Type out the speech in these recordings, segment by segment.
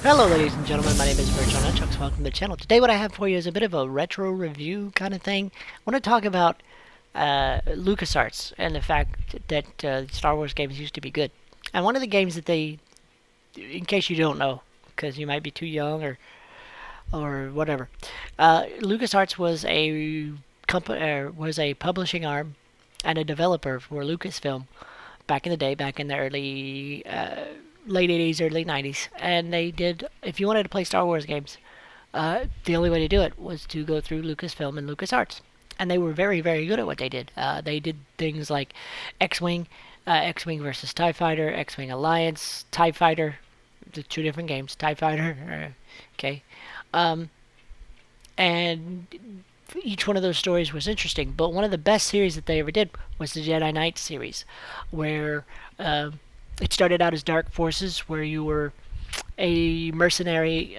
Hello ladies and gentlemen, my name is VirtualNunchucks. Welcome to the channel. Today what I have for you is a bit of a retro review kind of thing. I want to talk about LucasArts and the fact that Star Wars games used to be good. And one of the games that they, in case you don't know, because you might be too young or whatever, LucasArts was a publishing arm and a developer for Lucasfilm back in the day, back in the early late 80s, early 90s, and they did. If you wanted to play Star Wars games, the only way to do it was to go through Lucasfilm and LucasArts, and they were very, very good at what they did. They did things like X-wing, X-wing versus Tie Fighter, X-wing Alliance, Tie Fighter, the two different games, Tie Fighter. Okay, um, and each one of those stories was interesting. But one of the best series that they ever did was the Jedi Knight series, where it started out as Dark Forces, where you were a mercenary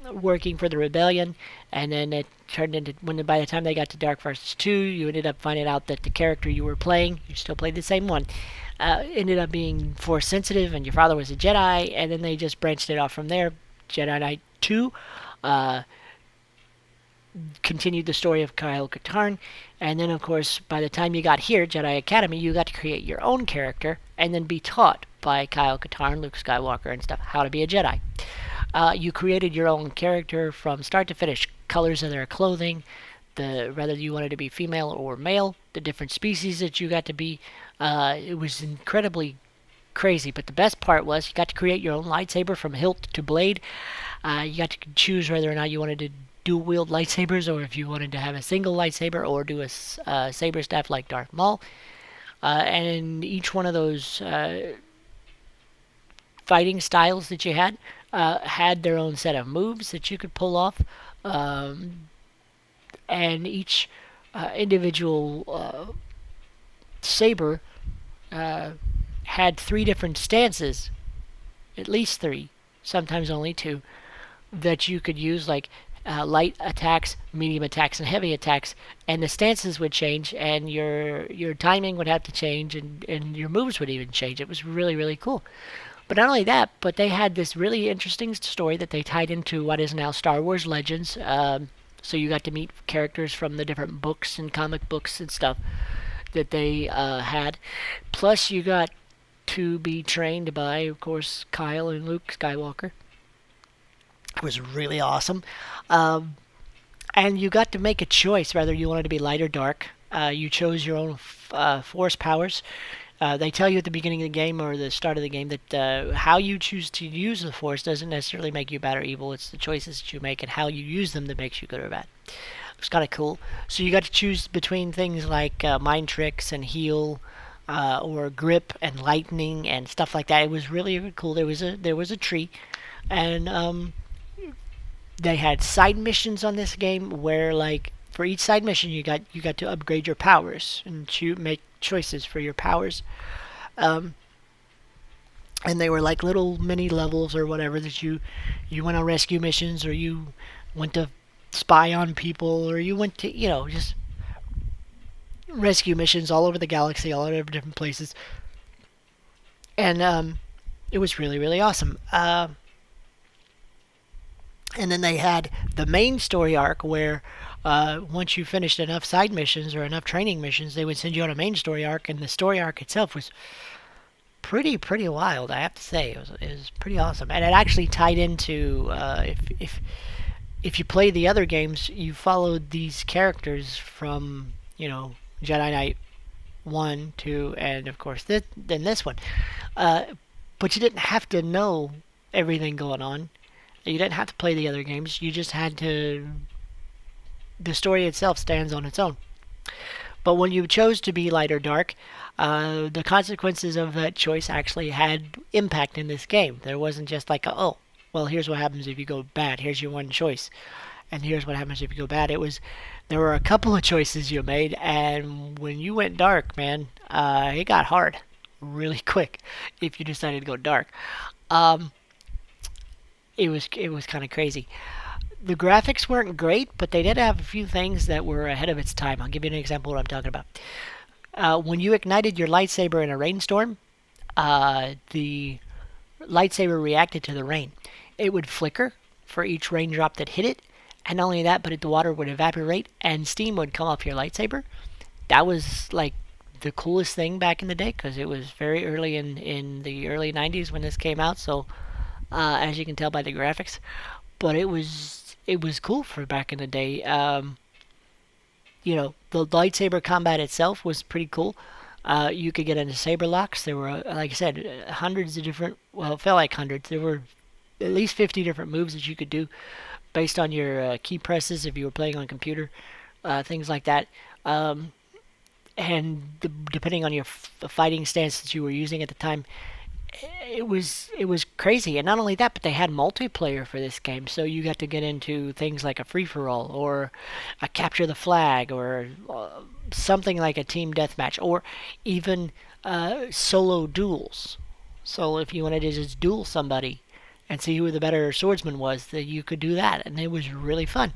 working for the rebellion, and then it turned into when by the time they got to Dark Forces 2, you ended up finding out that the character you were playing, you still played the same one, ended up being force sensitive, and your father was a Jedi, and then they just branched it off from there. Jedi Knight 2 uh, continued the story of Kyle Katarn, and then of course by the time you got here, Jedi Academy, you got to create your own character and then be taught by Kyle Katarn, Luke Skywalker, and stuff how to be a Jedi. You created your own character from start to finish, colors of their clothing, the whether you wanted to be female or male, the different species that you got to be. It was incredibly crazy, but the best part was you got to create your own lightsaber from hilt to blade. You got to choose whether or not you wanted to dual wield lightsabers, or if you wanted to have a single lightsaber, or do a saber staff like Darth Maul. And each one of those fighting styles that you had their own set of moves that you could pull off, and each individual saber had three different stances, at least three, sometimes only two, that you could use, like light attacks, medium attacks, and heavy attacks, and the stances would change, and your timing would have to change, and your moves would even change. It was really, really cool. But not only that, but they had this really interesting story that they tied into what is now Star Wars Legends. So you got to meet characters from the different books and comic books and stuff that they had. Plus, you got to be trained by, of course, Kyle and Luke Skywalker. It was really awesome. Um, and you got to make a choice whether you wanted to be light or dark. You chose your own force powers. They tell you at the beginning of the game or the start of the game that how you choose to use the force doesn't necessarily make you bad or evil. It's the choices that you make and how you use them that makes you good or bad. It's kind of cool. So you got to choose between things like mind tricks and heal, or grip and lightning and stuff like that. It was really, really cool. There was a tree, and they had side missions on this game where, like, for each side mission you got to upgrade your powers and make choices for your powers. um, and they were like little mini levels or whatever that you went on rescue missions, or you went to spy on people, or you went to, just rescue missions all over the galaxy, all over different places. And it was really, really awesome. And then they had the main story arc where once you finished enough side missions or enough training missions, they would send you on a main story arc, and the story arc itself was pretty wild. I have to say, it was pretty awesome, and it actually tied into if you play the other games, you followed these characters from Jedi Knight 1, 2, and of course then this one. But you didn't have to know everything going on. You didn't have to play the other games. You just had to. The story itself stands on its own. But when you chose to be light or dark, the consequences of that choice actually had impact in this game. There wasn't just like, oh, well, here's what happens if you go bad. Here's your one choice, and here's what happens if you go bad. There were a couple of choices you made, and when you went dark, man, it got hard really quick. If you decided to go dark, um, it was kind of crazy. The graphics weren't great, but they did have a few things that were ahead of its time. I'll give you an example of what I'm talking about. When you ignited your lightsaber in a rainstorm, the lightsaber reacted to the rain. it would flicker for each raindrop that hit it, and not only that, but the water would evaporate and steam would come off your lightsaber. That was like the coolest thing back in the day because it was very early in the early 90s when this came out. So as you can tell by the graphics, but it was cool for back in the day. The lightsaber combat itself was pretty cool. You could get into saber locks. There were, like I said, hundreds of different. Well, it felt like hundreds. There were at least 50 different moves that you could do based on your key presses if you were playing on a computer, things like that. And depending on your fighting stance that you were using at the time, it was crazy. And not only that, but they had multiplayer for this game, so you got to get into things like a free for all or a capture the flag or something like a team deathmatch or even solo duels. So if you wanted to just duel somebody and see who the better swordsman was, that you could do that, and it was really fun.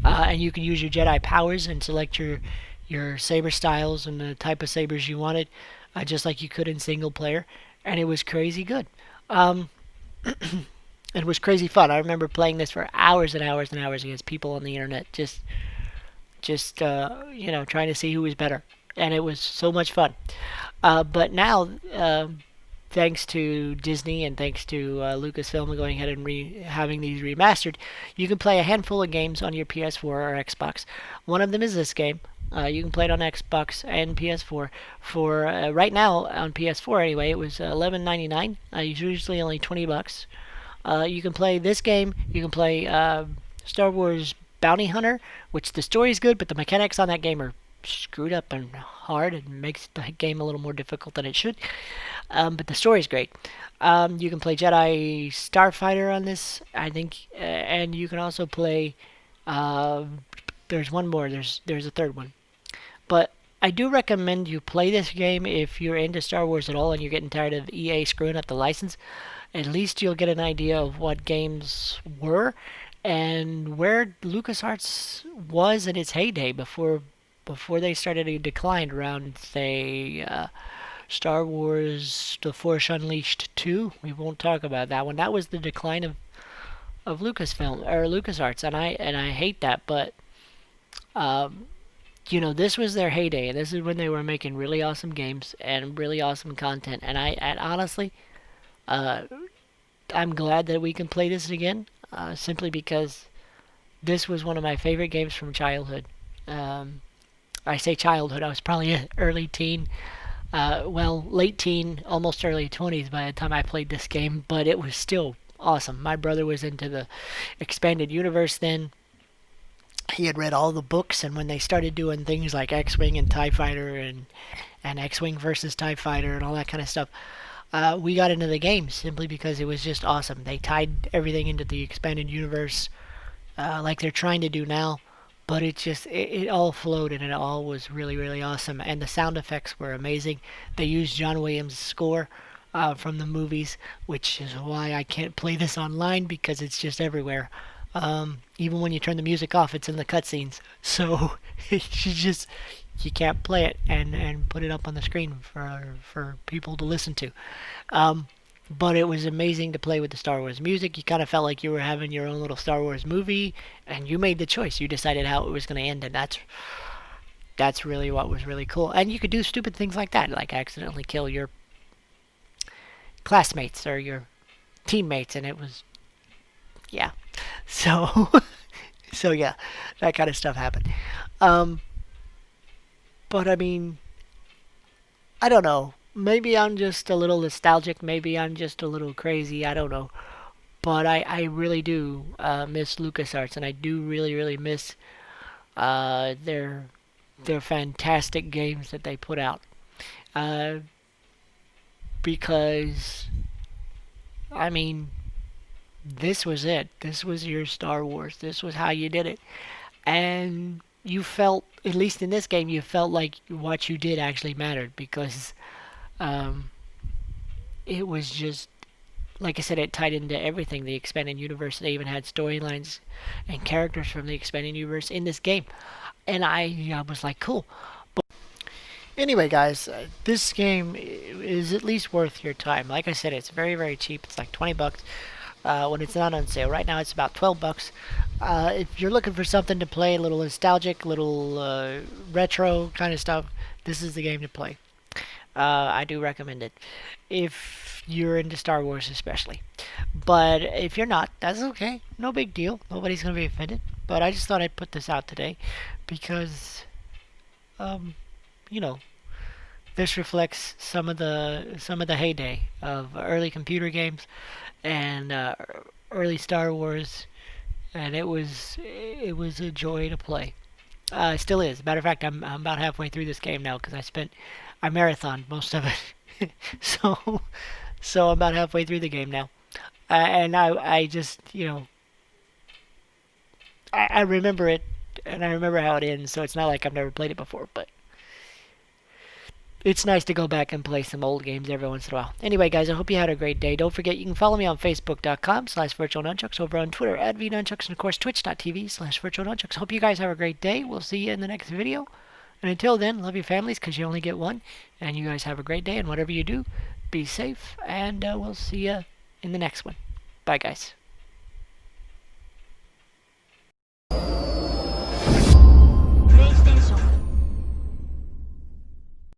And you could use your Jedi powers and select your saber styles and the type of sabers you wanted, just like you could in single player, and it was crazy good. Um, it was crazy fun. I remember playing this for hours and hours and hours against people on the internet, just trying to see who was better, and it was so much fun. But now, thanks to Disney and thanks to Lucasfilm going ahead and having these remastered, you can play a handful of games on your PS4 or Xbox. One of them is this game. You can play it on Xbox and PS4 for right now on PS4 anyway. It was $11.99. It's usually only $20. You can play this game. You can play Star Wars Bounty Hunter, which the story is good, but the mechanics on that game are screwed up and hard and makes the game a little more difficult than it should. But the story is great. You can play Jedi Starfighter on this, I think, and you can also play. There's one more. There's a third one, but I do recommend you play this game if you're into Star Wars at all and you're getting tired of EA screwing up the license. At least you'll get an idea of what games were and where LucasArts was in its heyday before they started to decline around, say, Star Wars The Force Unleashed 2. We won't talk about that one. That was the decline of Lucasfilm or LucasArts, and I hate that, but this was their heyday, and this is when they were making really awesome games and really awesome content. And honestly, I'm glad that we can play this again, simply because this was one of my favorite games from childhood. I say childhood, I was probably an early teen, late teen, almost early 20s by the time I played this game, but it was still awesome. My brother was into the expanded universe then. He had read all the books, and when they started doing things like X-Wing and TIE Fighter and X-Wing versus TIE Fighter and all that kind of stuff, we got into the game simply because it was just awesome. They tied everything into the expanded universe like they're trying to do now, but it all flowed and it all was really, really awesome. And the sound effects were amazing. They used John Williams' score from the movies, which is why I can't play this online because it's just everywhere. Even when you turn the music off, it's in the cutscenes. So you can't play it and put it up on the screen for people to listen to. But it was amazing to play with the Star Wars music. You kind of felt like you were having your own little Star Wars movie, and you made the choice. You decided how it was going to end, and that's really what was really cool. And you could do stupid things like that, like accidentally kill your classmates or your teammates, and it was, yeah. So, so yeah, that kind of stuff happened. But I mean, I don't know. Maybe I'm just a little nostalgic. Maybe I'm just a little crazy. I don't know. But I really do miss LucasArts, and I do really, really miss their fantastic games that they put out. Uh, because, I mean, this was it. This was your Star Wars. This was how you did it. And you felt, at least in this game, you felt like what you did actually mattered because um, it was just, like I said, it tied into everything. The expanded universe, they even had storylines and characters from the expanded universe in this game. And I was like, cool. But anyway, guys, this game is at least worth your time. Like I said, it's very, very cheap. It's like $20. when it's not on sale. Right now it's about $12. If you're looking for something to play, a little nostalgic, little retro kind of stuff, this is the game to play. I do recommend it if you're into Star Wars, especially. But if you're not, that's okay. No big deal. Nobody's gonna be offended. But I just thought I'd put this out today because, um, you know, this reflects some of the heyday of early computer games and early Star Wars, and it was a joy to play. It still is. Matter of fact, I'm about halfway through this game now because I marathoned most of it, so so I'm about halfway through the game now, and I just I remember it, and I remember how it ends. So it's not like I've never played it before, but it's nice to go back and play some old games every once in a while. Anyway, guys, I hope you had a great day. Don't forget, you can follow me on Facebook.com/VirtualNunchucks, over on Twitter @VNunchucks, and of course, Twitch.tv/VirtualNunchucks. Hope you guys have a great day. We'll see you in the next video. And until then, love your families because you only get one. And you guys have a great day. And whatever you do, be safe. And we'll see you in the next one. Bye, guys.